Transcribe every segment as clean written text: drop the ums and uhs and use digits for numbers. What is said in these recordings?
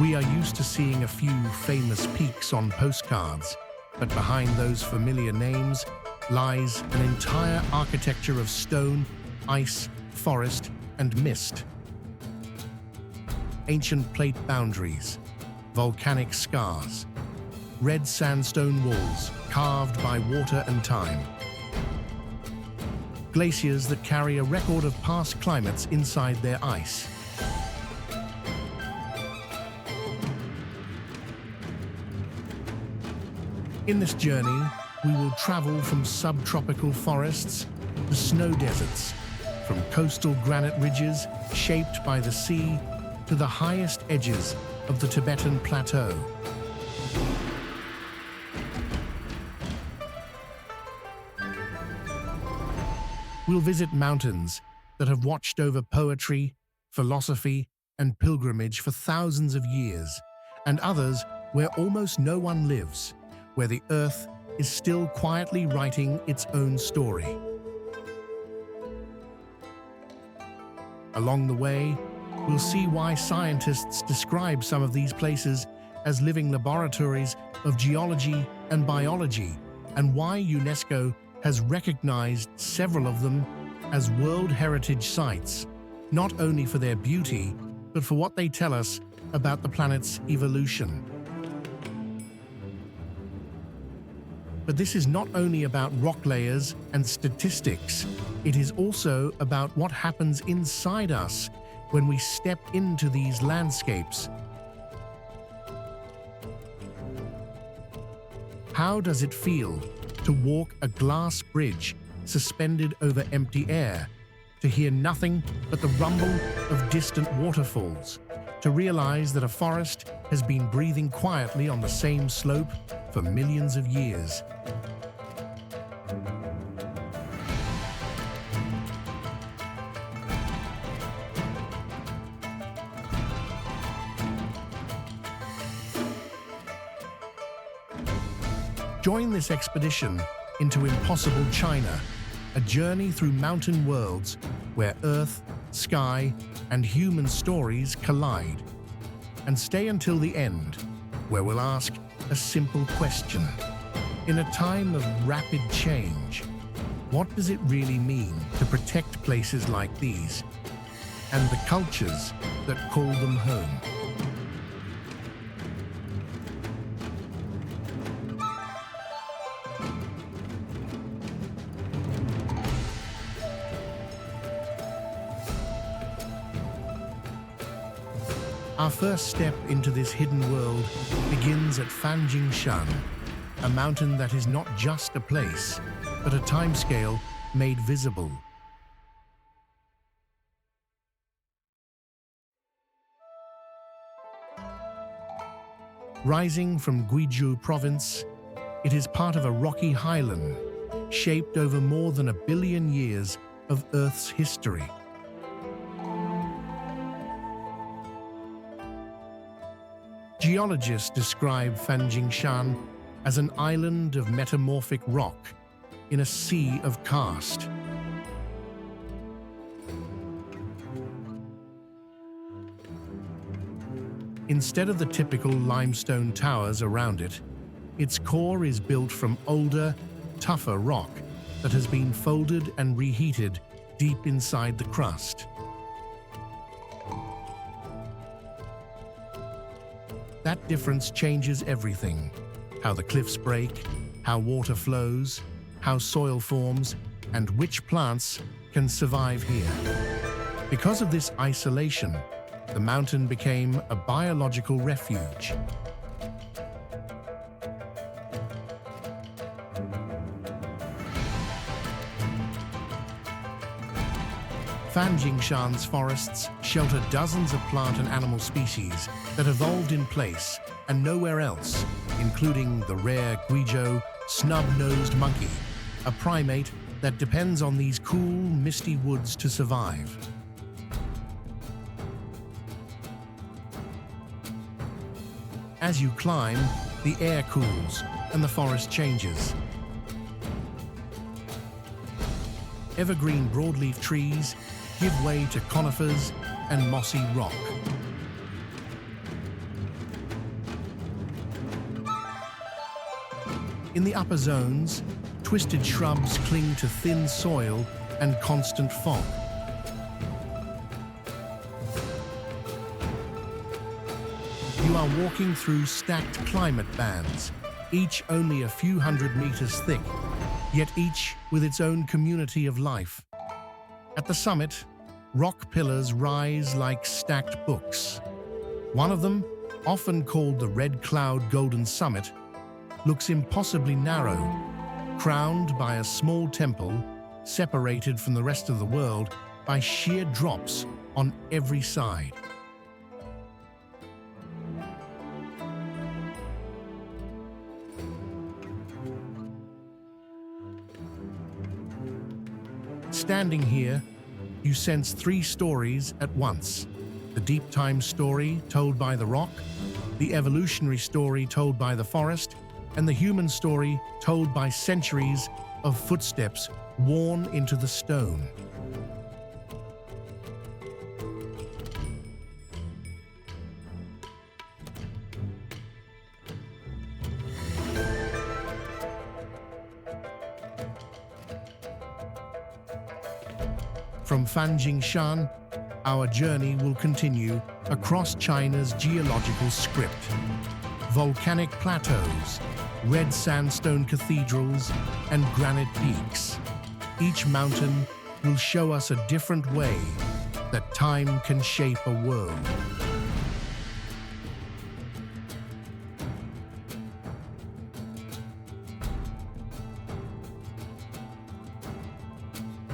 We are used to seeing a few famous peaks on postcards, but behind those familiar names lies an entire architecture of stone, ice, forest, and mist. Ancient plate boundaries, volcanic scars, red sandstone walls carved by water and time. Glaciers that carry a record of past climates inside their ice. In this journey, we will travel from subtropical forests to snow deserts, from coastal granite ridges shaped by the sea to the highest edges of the Tibetan Plateau. We'll visit mountains that have watched over poetry, philosophy, and pilgrimage for thousands of years, and others where almost no one lives, where the earth is still quietly writing its own story. Along the way, we'll see why scientists describe some of these places as living laboratories of geology and biology, and why UNESCO has recognized several of them as World Heritage Sites, not only for their beauty, but for what they tell us about the planet's evolution. But this is not only about rock layers and statistics, it is also about what happens inside us when we step into these landscapes. How does it feel to walk a glass bridge suspended over empty air, to hear nothing but the rumble of distant waterfalls, to realize that a forest has been breathing quietly on the same slope for millions of years? Join this expedition into impossible China, a journey through mountain worlds where earth, sky, and human stories collide. And stay until the end, where we'll ask a simple question. In a time of rapid change, what does it really mean to protect places like these and the cultures that call them home? Our first step into this hidden world begins at Fanjingshan, a mountain that is not just a place, but a timescale made visible. Rising from Guizhou province, it is part of a rocky highland, shaped over more than 1 billion years of Earth's history. Geologists describe Fanjingshan as an island of metamorphic rock in a sea of karst. Instead of the typical limestone towers around it, its core is built from older, tougher rock that has been folded and reheated deep inside the crust. That difference changes everything: how the cliffs break, how water flows, how soil forms, and which plants can survive here. Because of this isolation, the mountain became a biological refuge. Fanjingshan's forests shelter dozens of plant and animal species that evolved in place and nowhere else, including the rare Guizhou snub-nosed monkey, a primate that depends on these cool, misty woods to survive. As you climb, the air cools and the forest changes. Evergreen broadleaf trees give way to conifers and mossy rock. In the upper zones, twisted shrubs cling to thin soil and constant fog. You are walking through stacked climate bands, each only a few hundred meters thick, yet each with its own community of life. At the summit, rock pillars rise like stacked books. One of them, often called the Red Cloud Golden Summit, looks impossibly narrow, crowned by a small temple separated from the rest of the world by sheer drops on every side. Standing here, you sense three stories at once: the deep time story told by the rock, the evolutionary story told by the forest, and the human story told by centuries of footsteps worn into the stone. From Fanjingshan, our journey will continue across China's geological script. Volcanic plateaus, red sandstone cathedrals, and granite peaks. Each mountain will show us a different way that time can shape a world.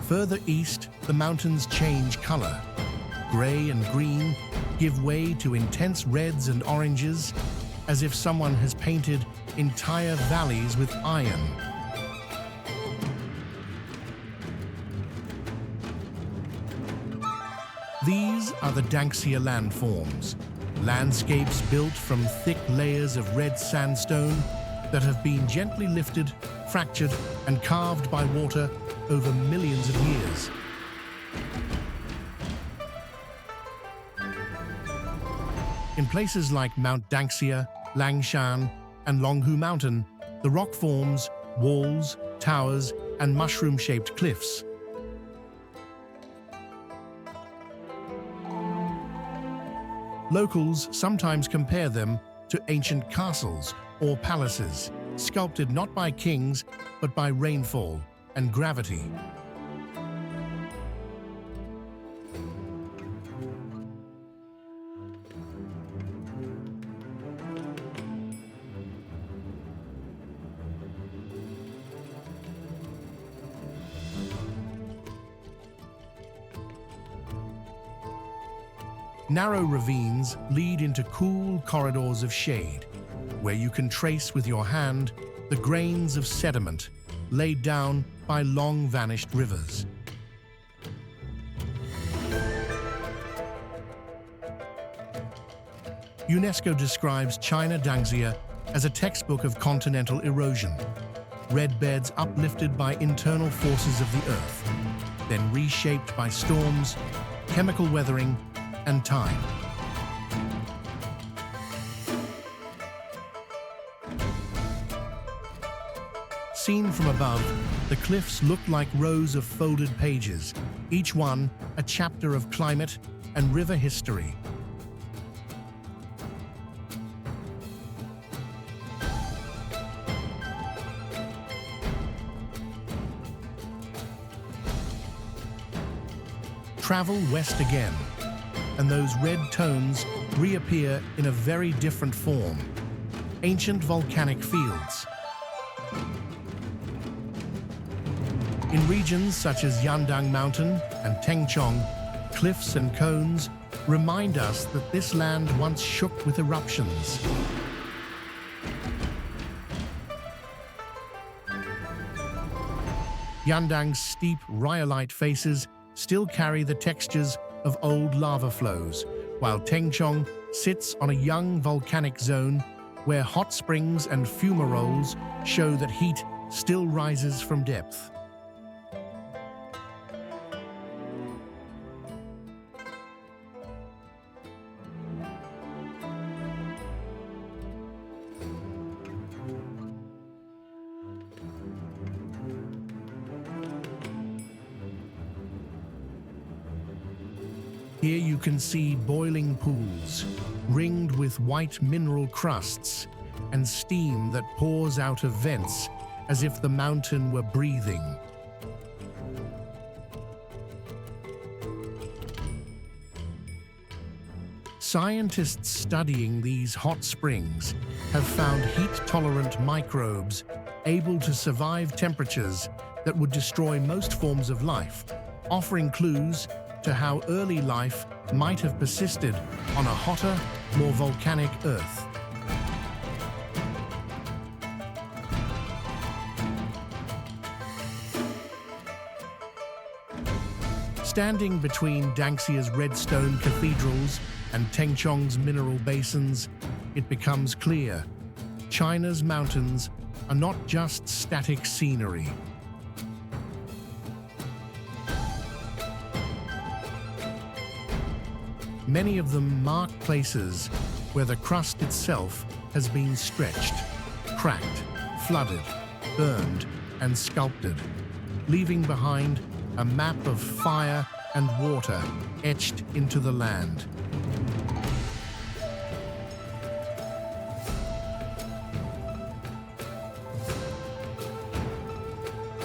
Further east, the mountains change color. Gray and green give way to intense reds and oranges, as if someone has painted entire valleys with iron. These are the Danxia landforms, landscapes built from thick layers of red sandstone that have been gently lifted, fractured, and carved by water over millions of years. In places like Mount Danxia, Langshan, and Longhu Mountain, the rock forms walls, towers, and mushroom-shaped cliffs. Locals sometimes compare them to ancient castles or palaces, sculpted not by kings, but by rainfall and gravity. Narrow ravines lead into cool corridors of shade, where you can trace with your hand the grains of sediment laid down by long-vanished rivers. UNESCO describes China Danxia as a textbook of continental erosion, red beds uplifted by internal forces of the earth, then reshaped by storms, chemical weathering, and time. Seen from above, the cliffs look like rows of folded pages, each one a chapter of climate and river history. Travel west again, and those red tones reappear in a very different form: ancient volcanic fields. In regions such as Yandang Mountain and Tengchong, cliffs and cones remind us that this land once shook with eruptions. Yandang's steep rhyolite faces still carry the textures of old lava flows, while Tengchong sits on a young volcanic zone where hot springs and fumaroles show that heat still rises from depth. Here you can see boiling pools, ringed with white mineral crusts, and steam that pours out of vents as if the mountain were breathing. Scientists studying these hot springs have found heat-tolerant microbes able to survive temperatures that would destroy most forms of life, offering clues to how early life might have persisted on a hotter, more volcanic Earth. Standing between Danxia's redstone cathedrals and Tengchong's mineral basins, it becomes clear China's mountains are not just static scenery. Many of them mark places where the crust itself has been stretched, cracked, flooded, burned, and sculpted, leaving behind a map of fire and water etched into the land.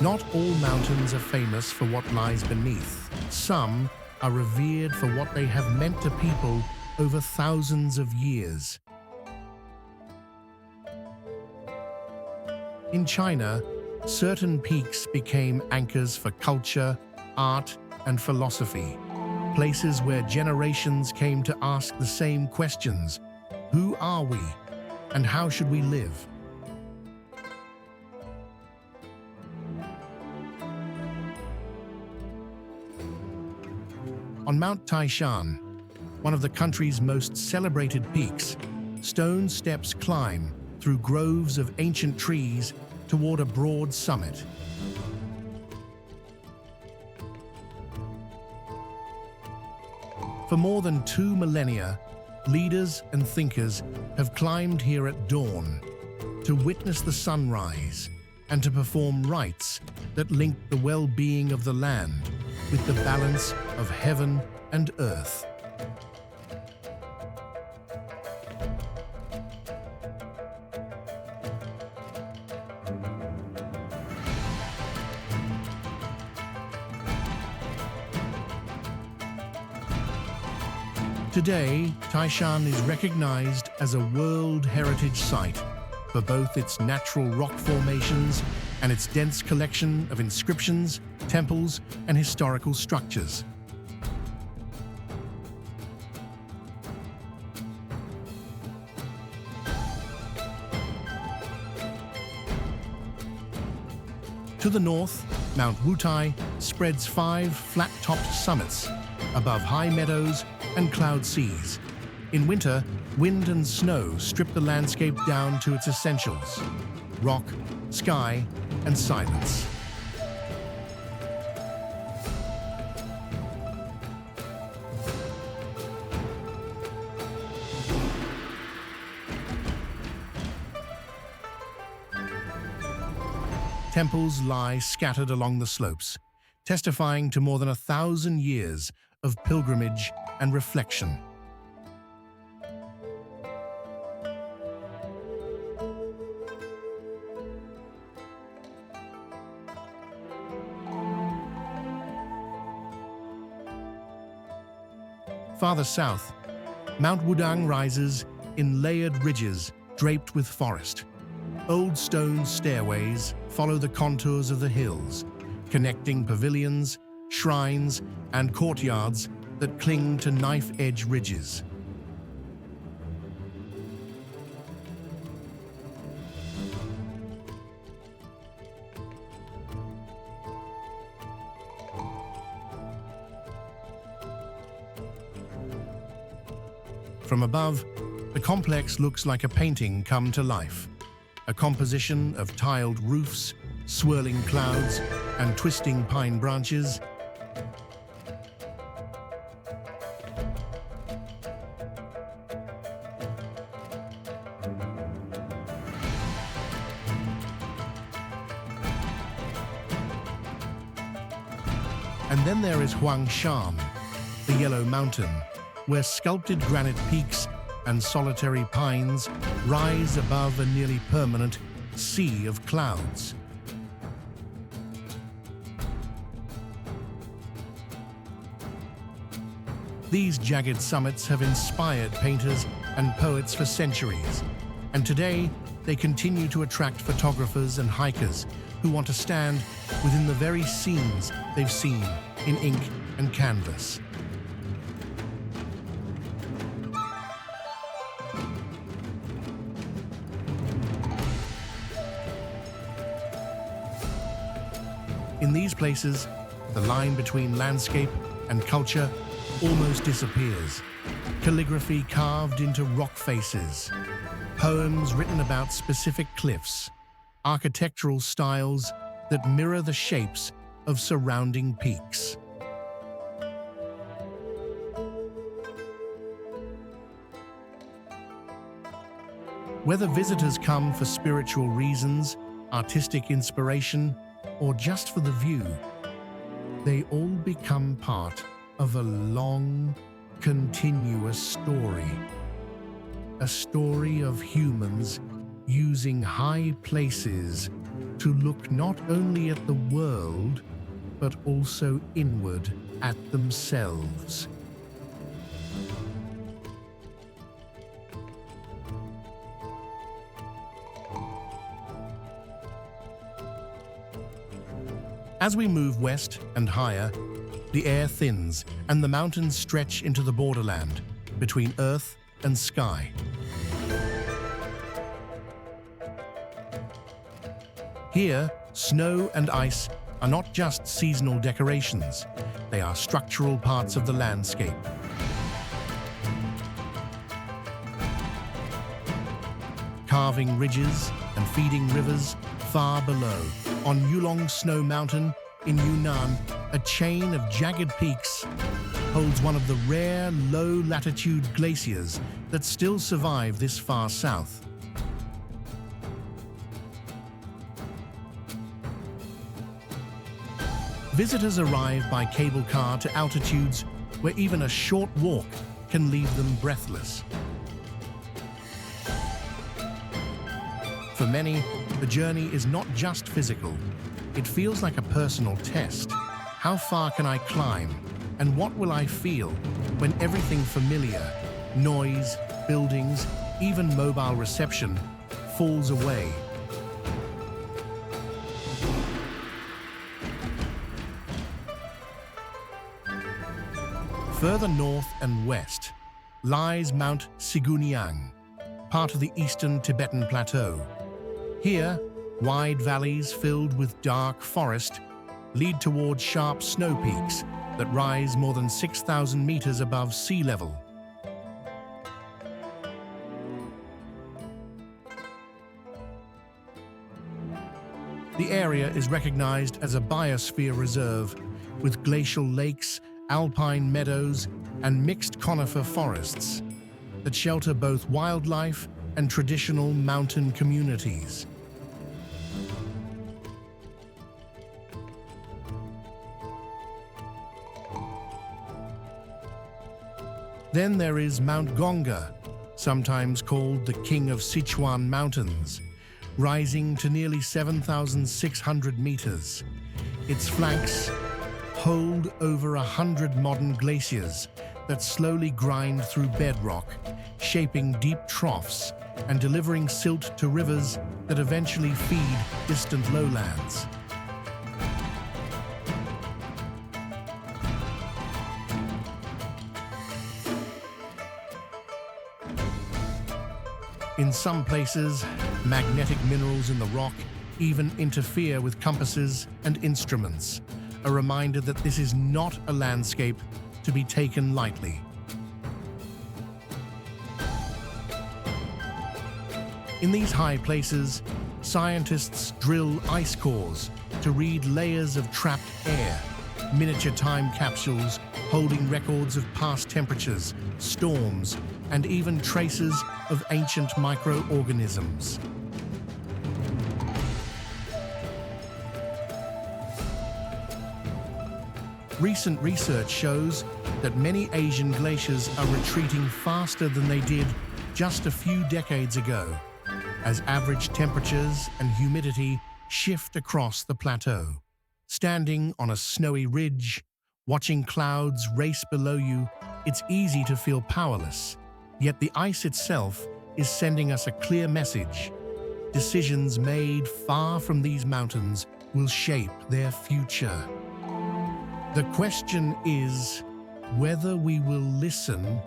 Not all mountains are famous for what lies beneath. Some are revered for what they have meant to people over thousands of years. In China, certain peaks became anchors for culture, art, and philosophy, places where generations came to ask the same questions: who are we, and how should we live? On Mount Taishan, one of the country's most celebrated peaks, stone steps climb through groves of ancient trees toward a broad summit. For more than 2 millennia, leaders and thinkers have climbed here at dawn to witness the sunrise and to perform rites that link the well-being of the land with the balance of heaven and earth. Today, Taishan is recognized as a World Heritage Site for both its natural rock formations and its dense collection of inscriptions, temples, and historical structures. To the north, Mount Wutai spreads 5 flat-topped summits above high meadows and cloud seas. In winter, wind and snow strip the landscape down to its essentials: rock, sky, and silence. Temples lie scattered along the slopes, testifying to more than 1,000 years of pilgrimage and reflection. Farther south, Mount Wudang rises in layered ridges draped with forest. Old stone stairways follow the contours of the hills, connecting pavilions, shrines, and courtyards that cling to knife-edge ridges. From above, the complex looks like a painting come to life, a composition of tiled roofs, swirling clouds, and twisting pine branches. And then there is Huangshan, the Yellow Mountain, where sculpted granite peaks and solitary pines rise above a nearly permanent sea of clouds. These jagged summits have inspired painters and poets for centuries, and today they continue to attract photographers and hikers who want to stand within the very scenes they've seen in ink and canvas. In these places, the line between landscape and culture almost disappears. Calligraphy carved into rock faces, poems written about specific cliffs, architectural styles that mirror the shapes of surrounding peaks. Whether visitors come for spiritual reasons, artistic inspiration, or just for the view, they all become part of a long, continuous story. A story of humans using high places to look not only at the world, but also inward at themselves. As we move west and higher, the air thins and the mountains stretch into the borderland between earth and sky. Here, snow and ice are not just seasonal decorations, they are structural parts of the landscape. Carving ridges and feeding rivers far below. On Yulong Snow Mountain in Yunnan, a chain of jagged peaks holds one of the rare low-latitude glaciers that still survive this far south. Visitors arrive by cable car to altitudes where even a short walk can leave them breathless. For many, the journey is not just physical. It feels like a personal test. How far can I climb? And what will I feel when everything familiar, noise, buildings, even mobile reception, falls away? Further north and west lies Mount Siguniang, part of the eastern Tibetan Plateau. Here, wide valleys filled with dark forest lead towards sharp snow peaks that rise more than 6,000 meters above sea level. The area is recognized as a biosphere reserve with glacial lakes, alpine meadows, and mixed conifer forests that shelter both wildlife and traditional mountain communities. Then there is Mount Gonga, sometimes called the King of Sichuan Mountains, rising to nearly 7,600 meters. Its flanks hold over 100 modern glaciers that slowly grind through bedrock, shaping deep troughs and delivering silt to rivers that eventually feed distant lowlands. In some places, magnetic minerals in the rock even interfere with compasses and instruments, a reminder that this is not a landscape to be taken lightly. In these high places, scientists drill ice cores to read layers of trapped air, miniature time capsules holding records of past temperatures, storms, and even traces of ancient microorganisms. Recent research shows that many Asian glaciers are retreating faster than they did just a few decades ago, as average temperatures and humidity shift across the plateau. Standing on a snowy ridge, watching clouds race below you, it's easy to feel powerless. Yet the ice itself is sending us a clear message. Decisions made far from these mountains will shape their future. The question is whether we will listen.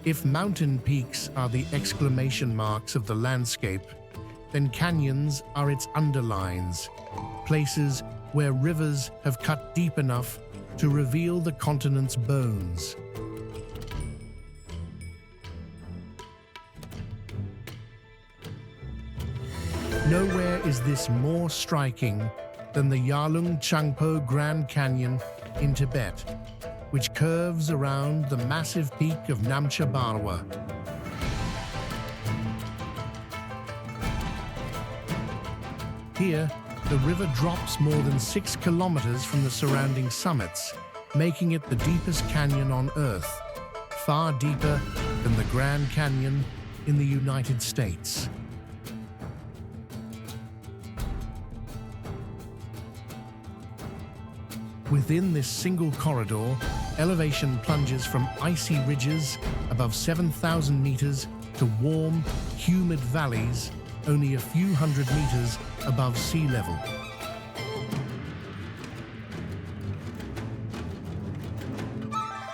If mountain peaks are the exclamation marks of the landscape, then canyons are its underlines, places where rivers have cut deep enough to reveal the continent's bones. Nowhere is this more striking than the Yarlung Changpo Grand Canyon in Tibet, which curves around the massive peak of Namcha Barwa. Here, the river drops more than 6 kilometers from the surrounding summits, making it the deepest canyon on Earth, far deeper than the Grand Canyon in the United States. Within this single corridor, elevation plunges from icy ridges above 7,000 meters to warm, humid valleys only a few hundred meters above sea level.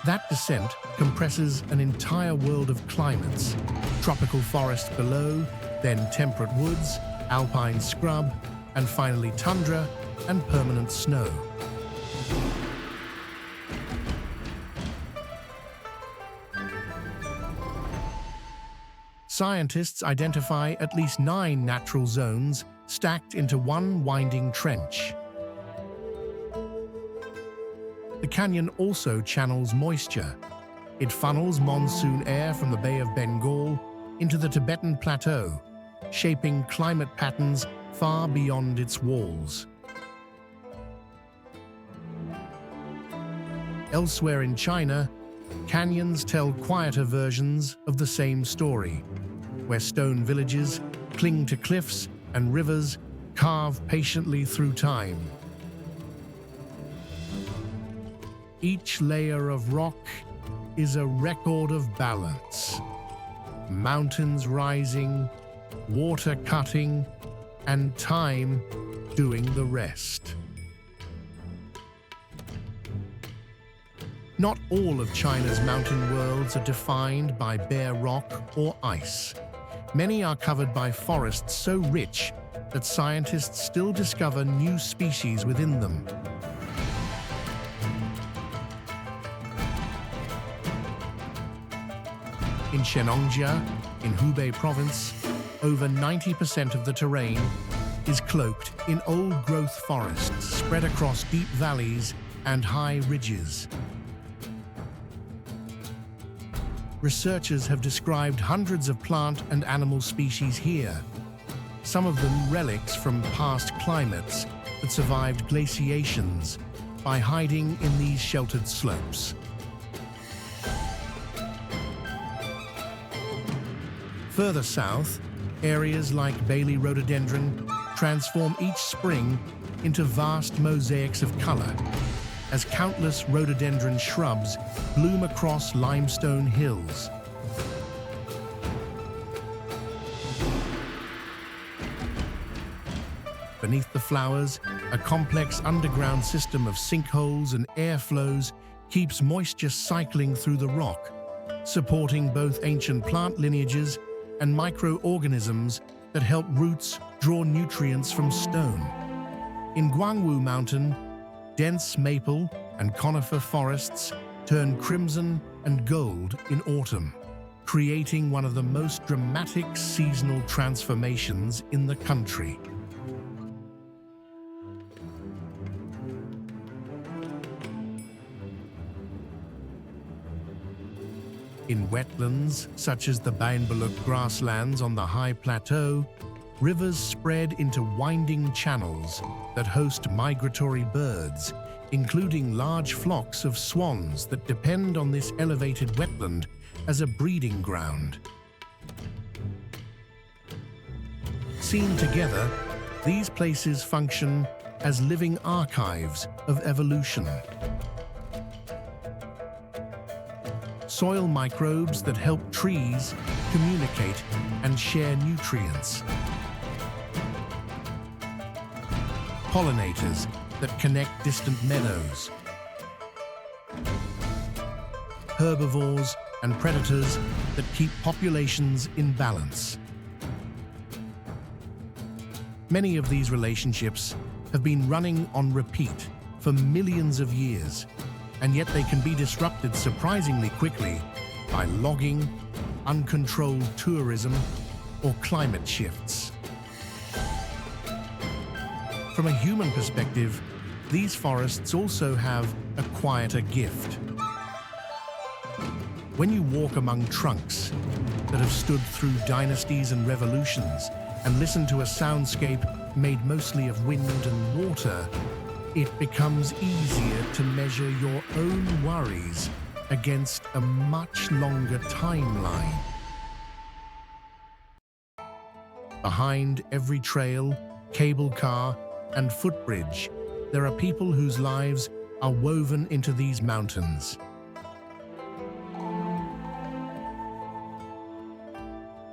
That descent compresses an entire world of climates: tropical forest below, then temperate woods, alpine scrub, and finally tundra and permanent snow. Scientists identify at least 9 natural zones stacked into one winding trench. The canyon also channels moisture. It funnels monsoon air from the Bay of Bengal into the Tibetan Plateau, shaping climate patterns far beyond its walls. Elsewhere in China, canyons tell quieter versions of the same story, where stone villages cling to cliffs and rivers carve patiently through time. Each layer of rock is a record of balance. Mountains rising, water cutting, and time doing the rest. Not all of China's mountain worlds are defined by bare rock or ice. Many are covered by forests so rich that scientists still discover new species within them. In Shennongjia, in Hubei province, over 90% of the terrain is cloaked in old-growth forests spread across deep valleys and high ridges. Researchers have described hundreds of plant and animal species here, some of them relics from past climates that survived glaciations by hiding in these sheltered slopes. Further south, areas like Bailey rhododendron transform each spring into vast mosaics of color, as countless rhododendron shrubs bloom across limestone hills. Beneath the flowers, a complex underground system of sinkholes and airflows keeps moisture cycling through the rock, supporting both ancient plant lineages and microorganisms that help roots draw nutrients from stone. In Guangwu Mountain, dense maple and conifer forests turn crimson and gold in autumn, creating one of the most dramatic seasonal transformations in the country. In wetlands, such as the Bainbaluk grasslands on the high plateau, rivers spread into winding channels that host migratory birds, including large flocks of swans that depend on this elevated wetland as a breeding ground. Seen together, these places function as living archives of evolution. Soil microbes that help trees communicate and share nutrients. Pollinators that connect distant meadows. Herbivores and predators that keep populations in balance. Many of these relationships have been running on repeat for millions of years, and yet they can be disrupted surprisingly quickly by logging, uncontrolled tourism, or climate shifts. From a human perspective, these forests also have a quieter gift. When you walk among trunks that have stood through dynasties and revolutions and listen to a soundscape made mostly of wind and water, it becomes easier to measure your own worries against a much longer timeline. Behind every trail, cable car, and footbridge, there are people whose lives are woven into these mountains.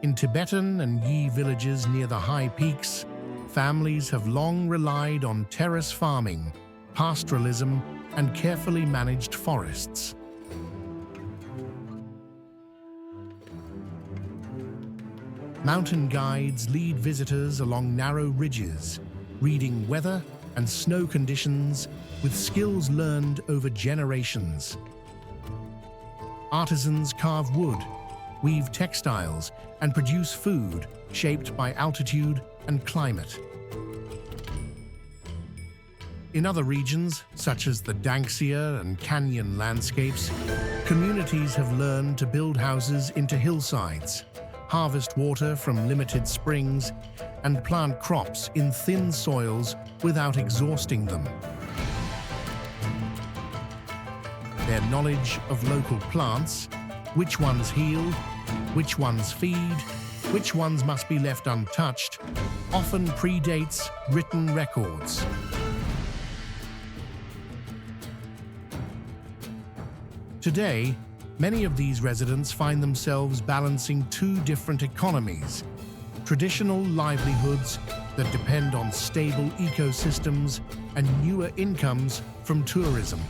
In Tibetan and Yi villages near the high peaks, families have long relied on terrace farming, pastoralism, and carefully managed forests. Mountain guides lead visitors along narrow ridges, reading weather and snow conditions with skills learned over generations. Artisans carve wood, weave textiles, and produce food shaped by altitude and climate. In other regions, such as the Danxia and canyon landscapes, communities have learned to build houses into hillsides, harvest water from limited springs, and plant crops in thin soils without exhausting them. Their knowledge of local plants, which ones heal, which ones feed, which ones must be left untouched, often predates written records. Today, many of these residents find themselves balancing two different economies: traditional livelihoods that depend on stable ecosystems and newer incomes from tourism.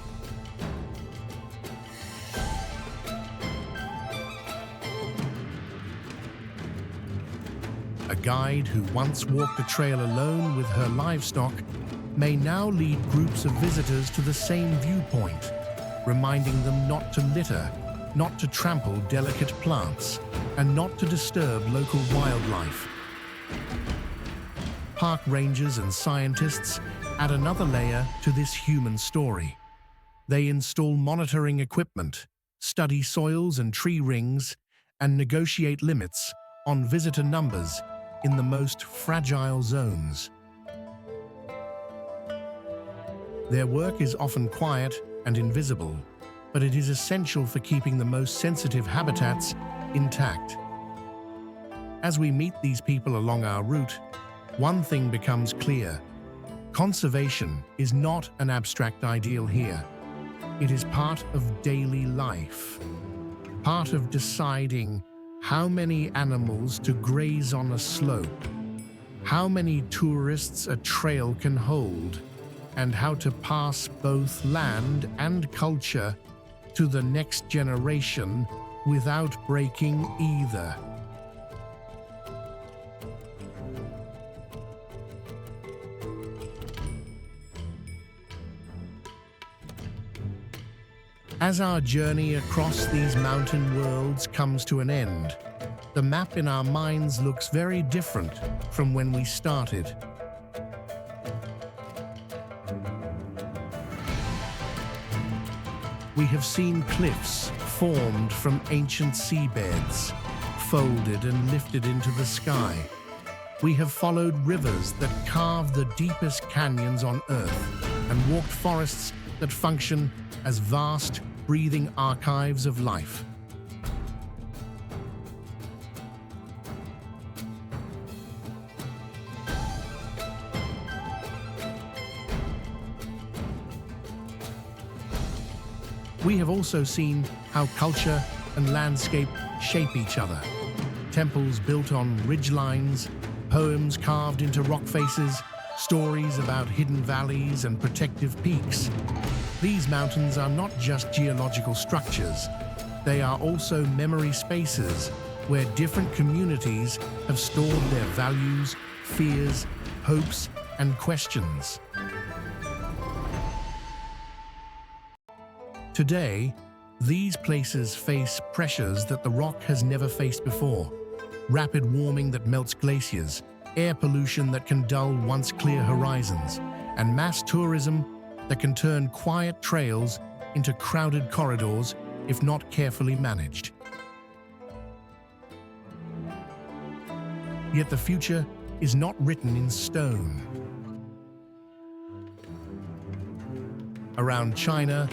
A guide who once walked a trail alone with her livestock may now lead groups of visitors to the same viewpoint, reminding them not to litter, not to trample delicate plants, and not to disturb local wildlife. Park rangers and scientists add another layer to this human story. They install monitoring equipment, study soils and tree rings, and negotiate limits on visitor numbers in the most fragile zones. Their work is often quiet and invisible, but it is essential for keeping the most sensitive habitats intact. As we meet these people along our route, one thing becomes clear: conservation is not an abstract ideal here. It is part of daily life, part of deciding how many animals to graze on a slope, how many tourists a trail can hold, and how to pass both land and culture to the next generation without breaking either. As our journey across these mountain worlds comes to an end, the map in our minds looks very different from when we started. We have seen cliffs, formed from ancient seabeds, folded and lifted into the sky. We have followed rivers that carved the deepest canyons on Earth and walked forests that function as vast, breathing archives of life. We have also seen how culture and landscape shape each other. Temples built on ridgelines, poems carved into rock faces, stories about hidden valleys and protective peaks. These mountains are not just geological structures, they are also memory spaces where different communities have stored their values, fears, hopes, and questions. Today, these places face pressures that the rock has never faced before. Rapid warming that melts glaciers, air pollution that can dull once clear horizons, and mass tourism that can turn quiet trails into crowded corridors if not carefully managed. Yet the future is not written in stone. Around China,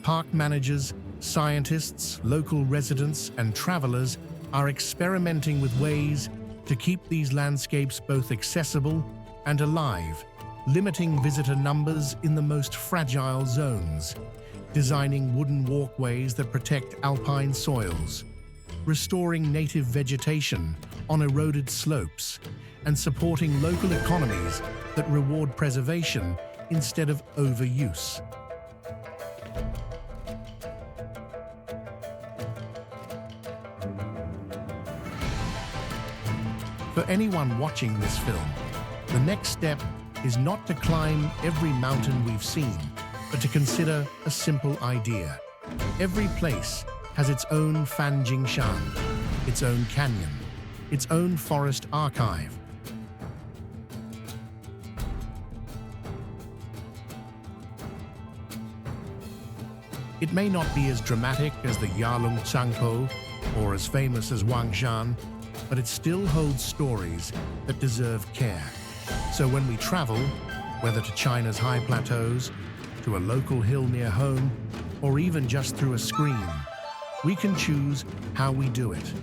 park managers, scientists, local residents, and travelers are experimenting with ways to keep these landscapes both accessible and alive, limiting visitor numbers in the most fragile zones, designing wooden walkways that protect alpine soils, restoring native vegetation on eroded slopes, and supporting local economies that reward preservation instead of overuse. For anyone watching this film, the next step is not to climb every mountain we've seen, but to consider a simple idea. Every place has its own Fanjingshan, its own canyon, its own forest archive. It may not be as dramatic as the Yalung Tsangpo or as famous as Wangshan, but it still holds stories that deserve care. So when we travel, whether to China's high plateaus, to a local hill near home, or even just through a screen, we can choose how we do it.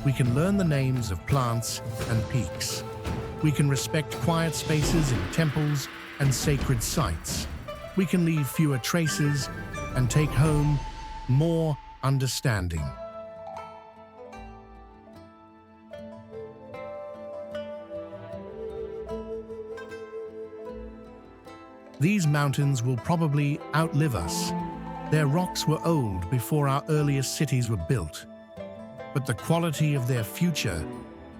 We can learn the names of plants and peaks. We can respect quiet spaces in temples and sacred sites. We can leave fewer traces and take home more understanding. These mountains will probably outlive us. Their rocks were old before our earliest cities were built. But the quality of their future,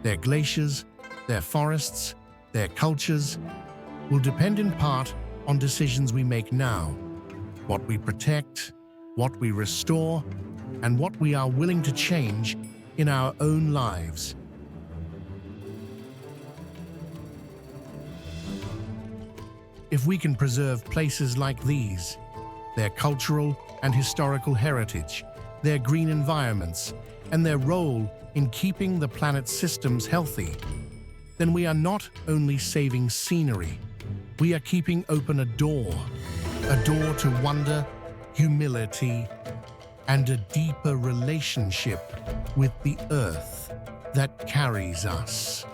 their glaciers, their forests, their cultures, will depend in part on decisions we make now, what we protect, what we restore, and what we are willing to change in our own lives. If we can preserve places like these, their cultural and historical heritage, their green environments, and their role in keeping the planet's systems healthy, then we are not only saving scenery, we are keeping open a door to wonder, humility, and a deeper relationship with the earth that carries us.